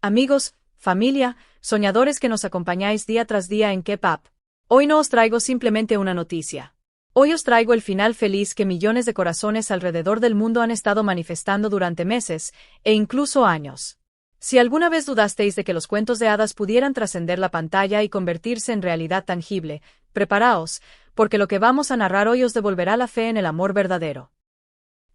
Amigos, familia, soñadores que nos acompañáis día tras día en K-Pop. Hoy no os traigo simplemente una noticia. Hoy os traigo el final feliz que millones de corazones alrededor del mundo han estado manifestando durante meses, e incluso años. Si alguna vez dudasteis de que los cuentos de hadas pudieran trascender la pantalla y convertirse en realidad tangible, preparaos, porque lo que vamos a narrar hoy os devolverá la fe en el amor verdadero.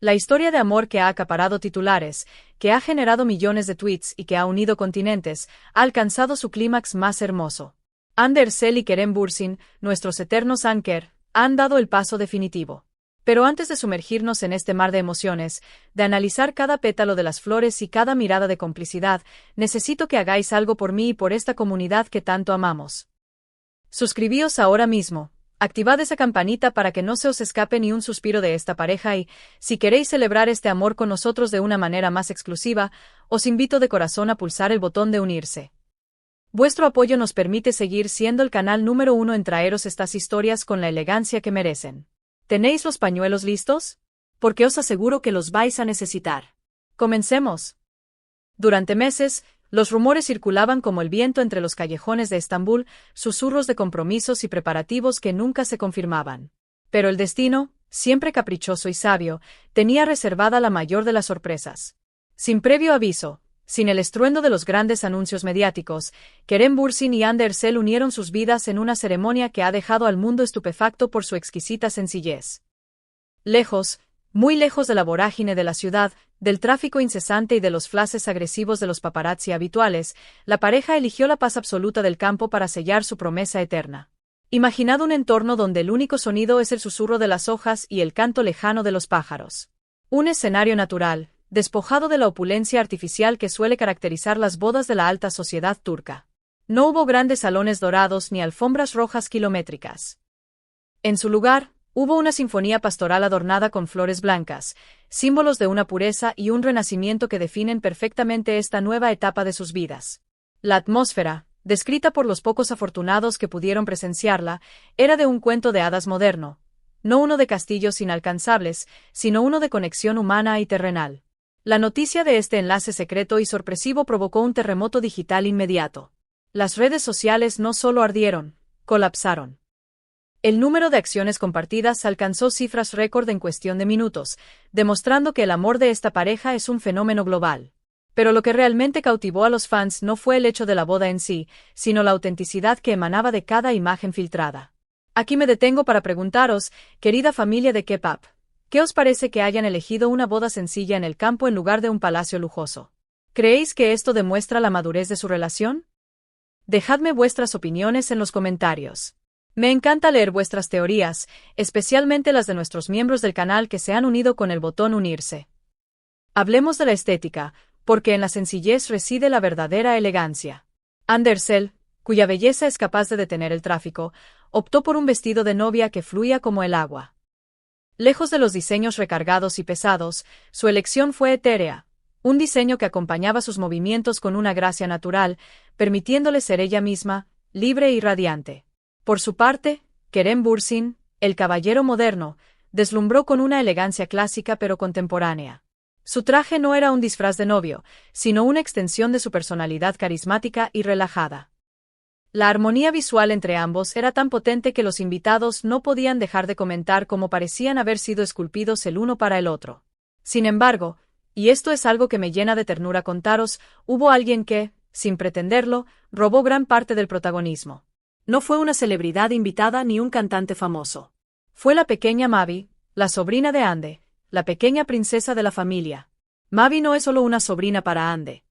La historia de amor que ha acaparado titulares, que ha generado millones de tweets y que ha unido continentes, ha alcanzado su clímax más hermoso. Andersel y Kerem Bürsin, nuestros eternos Anker, han dado el paso definitivo. Pero antes de sumergirnos en este mar de emociones, de analizar cada pétalo de las flores y cada mirada de complicidad, necesito que hagáis algo por mí y por esta comunidad que tanto amamos. Suscribíos ahora mismo. Activad esa campanita para que no se os escape ni un suspiro de esta pareja y, si queréis celebrar este amor con nosotros de una manera más exclusiva, os invito de corazón a pulsar el botón de unirse. Vuestro apoyo nos permite seguir siendo el canal número 1 en traeros estas historias con la elegancia que merecen. ¿Tenéis los pañuelos listos? Porque os aseguro que los vais a necesitar. Comencemos. Durante meses, los rumores circulaban como el viento entre los callejones de Estambul, susurros de compromisos y preparativos que nunca se confirmaban. Pero el destino, siempre caprichoso y sabio, tenía reservada la mayor de las sorpresas. Sin previo aviso, sin el estruendo de los grandes anuncios mediáticos, Kerem Bürsin y Andersel unieron sus vidas en una ceremonia que ha dejado al mundo estupefacto por su exquisita sencillez. Lejos, muy lejos de la vorágine de la ciudad, del tráfico incesante y de los flashes agresivos de los paparazzi habituales, la pareja eligió la paz absoluta del campo para sellar su promesa eterna. Imaginad un entorno donde el único sonido es el susurro de las hojas y el canto lejano de los pájaros. Un escenario natural, despojado de la opulencia artificial que suele caracterizar las bodas de la alta sociedad turca. No hubo grandes salones dorados ni alfombras rojas kilométricas. En su lugar, hubo una sinfonía pastoral adornada con flores blancas, símbolos de una pureza y un renacimiento que definen perfectamente esta nueva etapa de sus vidas. La atmósfera, descrita por los pocos afortunados que pudieron presenciarla, era de un cuento de hadas moderno, no uno de castillos inalcanzables, sino uno de conexión humana y terrenal. La noticia de este enlace secreto y sorpresivo provocó un terremoto digital inmediato. Las redes sociales no solo ardieron, colapsaron. El número de acciones compartidas alcanzó cifras récord en cuestión de minutos, demostrando que el amor de esta pareja es un fenómeno global. Pero lo que realmente cautivó a los fans no fue el hecho de la boda en sí, sino la autenticidad que emanaba de cada imagen filtrada. Aquí me detengo para preguntaros, querida familia de K-Pop, ¿qué os parece que hayan elegido una boda sencilla en el campo en lugar de un palacio lujoso? ¿Creéis que esto demuestra la madurez de su relación? Dejadme vuestras opiniones en los comentarios. Me encanta leer vuestras teorías, especialmente las de nuestros miembros del canal que se han unido con el botón unirse. Hablemos de la estética, porque en la sencillez reside la verdadera elegancia. Andersel, cuya belleza es capaz de detener el tráfico, optó por un vestido de novia que fluía como el agua. Lejos de los diseños recargados y pesados, su elección fue etérea, un diseño que acompañaba sus movimientos con una gracia natural, permitiéndole ser ella misma, libre y radiante. Por su parte, Kerem Bürsin, el caballero moderno, deslumbró con una elegancia clásica pero contemporánea. Su traje no era un disfraz de novio, sino una extensión de su personalidad carismática y relajada. La armonía visual entre ambos era tan potente que los invitados no podían dejar de comentar cómo parecían haber sido esculpidos el uno para el otro. Sin embargo, y esto es algo que me llena de ternura contaros, hubo alguien que, sin pretenderlo, robó gran parte del protagonismo. No fue una celebridad invitada ni un cantante famoso. Fue la pequeña Mavi, la sobrina de Ande, la pequeña princesa de la familia. Mavi no es solo una sobrina para Ande.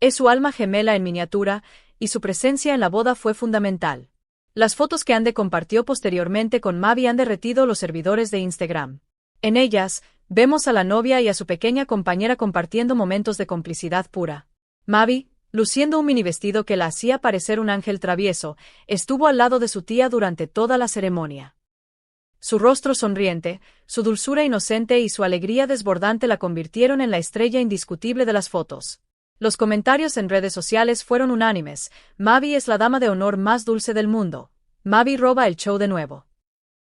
Es su alma gemela en miniatura, y su presencia en la boda fue fundamental. Las fotos que Ande compartió posteriormente con Mavi han derretido los servidores de Instagram. En ellas, vemos a la novia y a su pequeña compañera compartiendo momentos de complicidad pura. Mavi, luciendo un mini vestido que la hacía parecer un ángel travieso, estuvo al lado de su tía durante toda la ceremonia. Su rostro sonriente, su dulzura inocente y su alegría desbordante la convirtieron en la estrella indiscutible de las fotos. Los comentarios en redes sociales fueron unánimes: Mavi es la dama de honor más dulce del mundo. Mavi roba el show de nuevo.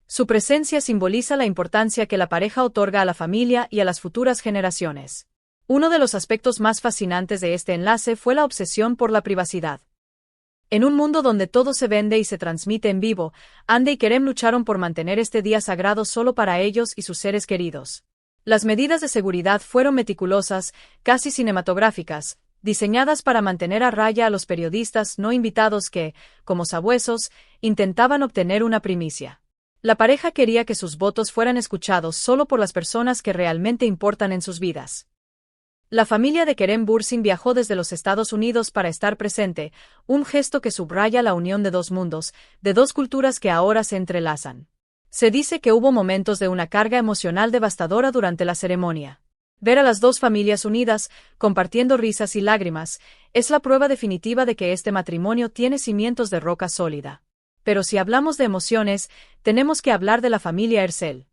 Su presencia simboliza la importancia que la pareja otorga a la familia y a las futuras generaciones. Uno de los aspectos más fascinantes de este enlace fue la obsesión por la privacidad. En un mundo donde todo se vende y se transmite en vivo, Ande y Kerem lucharon por mantener este día sagrado solo para ellos y sus seres queridos. Las medidas de seguridad fueron meticulosas, casi cinematográficas, diseñadas para mantener a raya a los periodistas no invitados que, como sabuesos, intentaban obtener una primicia. La pareja quería que sus votos fueran escuchados solo por las personas que realmente importan en sus vidas. La familia de Kerem Bürsin viajó desde los Estados Unidos para estar presente, un gesto que subraya la unión de dos mundos, de dos culturas que ahora se entrelazan. Se dice que hubo momentos de una carga emocional devastadora durante la ceremonia. Ver a las dos familias unidas, compartiendo risas y lágrimas, es la prueba definitiva de que este matrimonio tiene cimientos de roca sólida. Pero si hablamos de emociones, tenemos que hablar de la familia Ersel.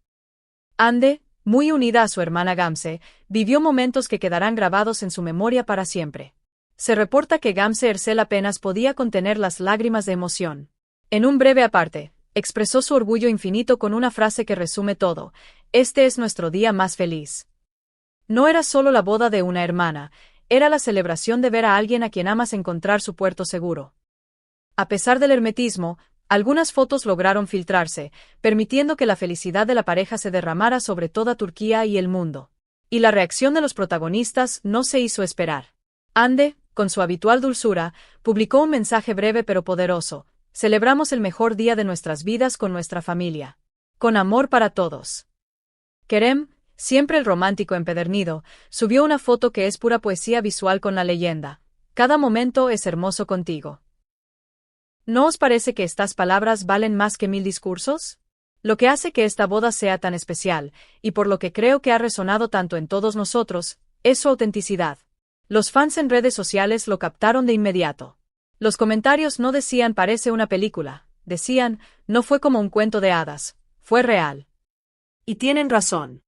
Ande, muy unida a su hermana Gamze, vivió momentos que quedarán grabados en su memoria para siempre. Se reporta que Gamze Ersel apenas podía contener las lágrimas de emoción. En un breve aparte, expresó su orgullo infinito con una frase que resume todo: "Este es nuestro día más feliz". No era solo la boda de una hermana, era la celebración de ver a alguien a quien amas encontrar su puerto seguro. A pesar del hermetismo, algunas fotos lograron filtrarse, permitiendo que la felicidad de la pareja se derramara sobre toda Turquía y el mundo. Y la reacción de los protagonistas no se hizo esperar. Ande, con su habitual dulzura, publicó un mensaje breve pero poderoso: "Celebramos el mejor día de nuestras vidas con nuestra familia. Con amor para todos". Kerem, siempre el romántico empedernido, subió una foto que es pura poesía visual con la leyenda: "Cada momento es hermoso contigo". ¿No os parece que estas palabras valen más que 1000 discursos? Lo que hace que esta boda sea tan especial, y por lo que creo que ha resonado tanto en todos nosotros, es su autenticidad. Los fans en redes sociales lo captaron de inmediato. Los comentarios no decían "parece una película", decían "no fue como un cuento de hadas, fue real". Y tienen razón.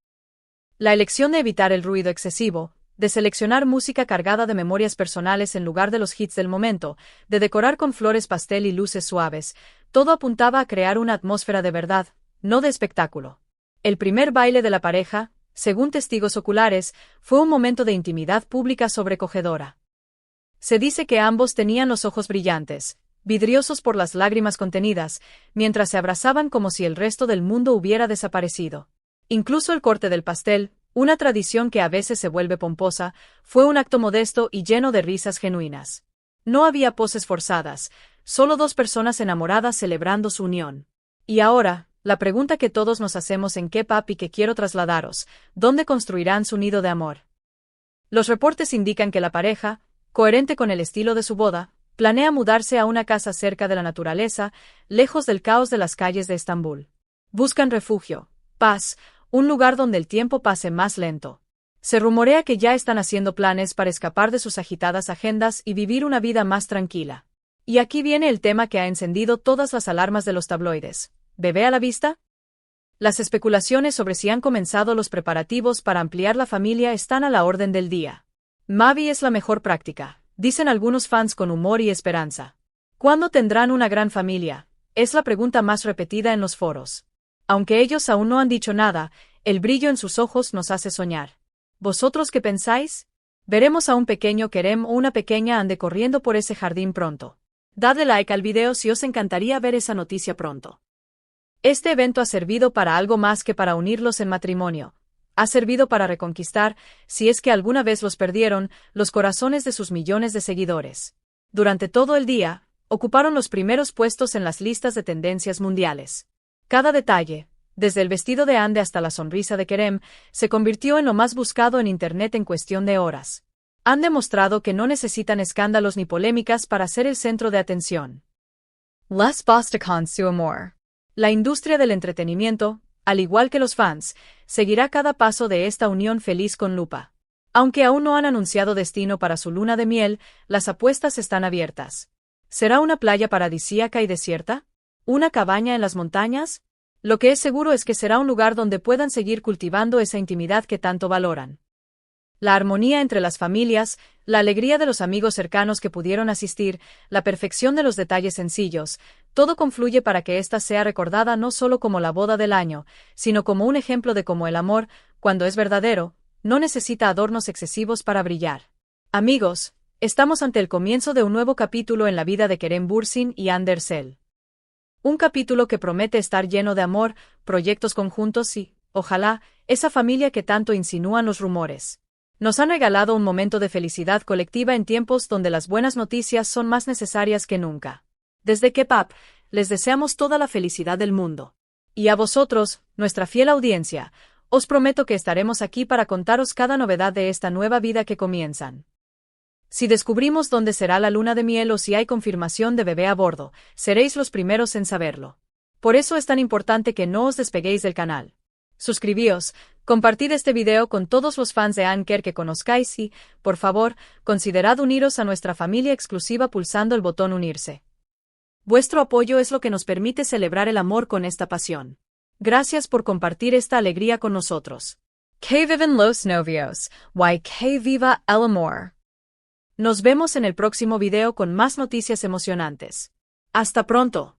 La elección de evitar el ruido excesivo, de seleccionar música cargada de memorias personales en lugar de los hits del momento, de decorar con flores pastel y luces suaves, todo apuntaba a crear una atmósfera de verdad, no de espectáculo. El primer baile de la pareja, según testigos oculares, fue un momento de intimidad pública sobrecogedora. Se dice que ambos tenían los ojos brillantes, vidriosos por las lágrimas contenidas, mientras se abrazaban como si el resto del mundo hubiera desaparecido. Incluso el corte del pastel, una tradición que a veces se vuelve pomposa, fue un acto modesto y lleno de risas genuinas. No había poses forzadas, solo dos personas enamoradas celebrando su unión. Y ahora, la pregunta que todos nos hacemos en K-pop y que quiero trasladaros: ¿dónde construirán su nido de amor? Los reportes indican que la pareja, coherente con el estilo de su boda, planea mudarse a una casa cerca de la naturaleza, lejos del caos de las calles de Estambul. Buscan refugio, paz, un lugar donde el tiempo pase más lento. Se rumorea que ya están haciendo planes para escapar de sus agitadas agendas y vivir una vida más tranquila. Y aquí viene el tema que ha encendido todas las alarmas de los tabloides: ¿bebé a la vista? Las especulaciones sobre si han comenzado los preparativos para ampliar la familia están a la orden del día. Mavi es la mejor práctica, dicen algunos fans con humor y esperanza. ¿Cuándo tendrán una gran familia? Es la pregunta más repetida en los foros. Aunque ellos aún no han dicho nada, el brillo en sus ojos nos hace soñar. ¿Vosotros qué pensáis? ¿Veremos a un pequeño Kerem o una pequeña Ande corriendo por ese jardín pronto? Dadle like al video si os encantaría ver esa noticia pronto. Este evento ha servido para algo más que para unirlos en matrimonio. Ha servido para reconquistar, si es que alguna vez los perdieron, los corazones de sus millones de seguidores. Durante todo el día, ocuparon los primeros puestos en las listas de tendencias mundiales. Cada detalle, desde el vestido de Ande hasta la sonrisa de Kerem, se convirtió en lo más buscado en Internet en cuestión de horas. Han demostrado que no necesitan escándalos ni polémicas para ser el centro de atención. Les Bostakans su amor. La industria del entretenimiento, al igual que los fans, seguirá cada paso de esta unión feliz con lupa. Aunque aún no han anunciado destino para su luna de miel, las apuestas están abiertas. ¿Será una playa paradisíaca y desierta? ¿Una cabaña en las montañas? Lo que es seguro es que será un lugar donde puedan seguir cultivando esa intimidad que tanto valoran. La armonía entre las familias, la alegría de los amigos cercanos que pudieron asistir, la perfección de los detalles sencillos, todo confluye para que ésta sea recordada no solo como la boda del año, sino como un ejemplo de cómo el amor, cuando es verdadero, no necesita adornos excesivos para brillar. Amigos, estamos ante el comienzo de un nuevo capítulo en la vida de Kerem Bürsin y Hande Erçel. Un capítulo que promete estar lleno de amor, proyectos conjuntos y, ojalá, esa familia que tanto insinúan los rumores. Nos han regalado un momento de felicidad colectiva en tiempos donde las buenas noticias son más necesarias que nunca. Desde K-Pop, les deseamos toda la felicidad del mundo. Y a vosotros, nuestra fiel audiencia, os prometo que estaremos aquí para contaros cada novedad de esta nueva vida que comienzan. Si descubrimos dónde será la luna de miel o si hay confirmación de bebé a bordo, seréis los primeros en saberlo. Por eso es tan importante que no os despeguéis del canal. Suscribíos, compartid este video con todos los fans de Anker que conozcáis y, por favor, considerad uniros a nuestra familia exclusiva pulsando el botón unirse. Vuestro apoyo es lo que nos permite celebrar el amor con esta pasión. Gracias por compartir esta alegría con nosotros. Que vivan los novios, y que viva el amor. Nos vemos en el próximo video con más noticias emocionantes. ¡Hasta pronto!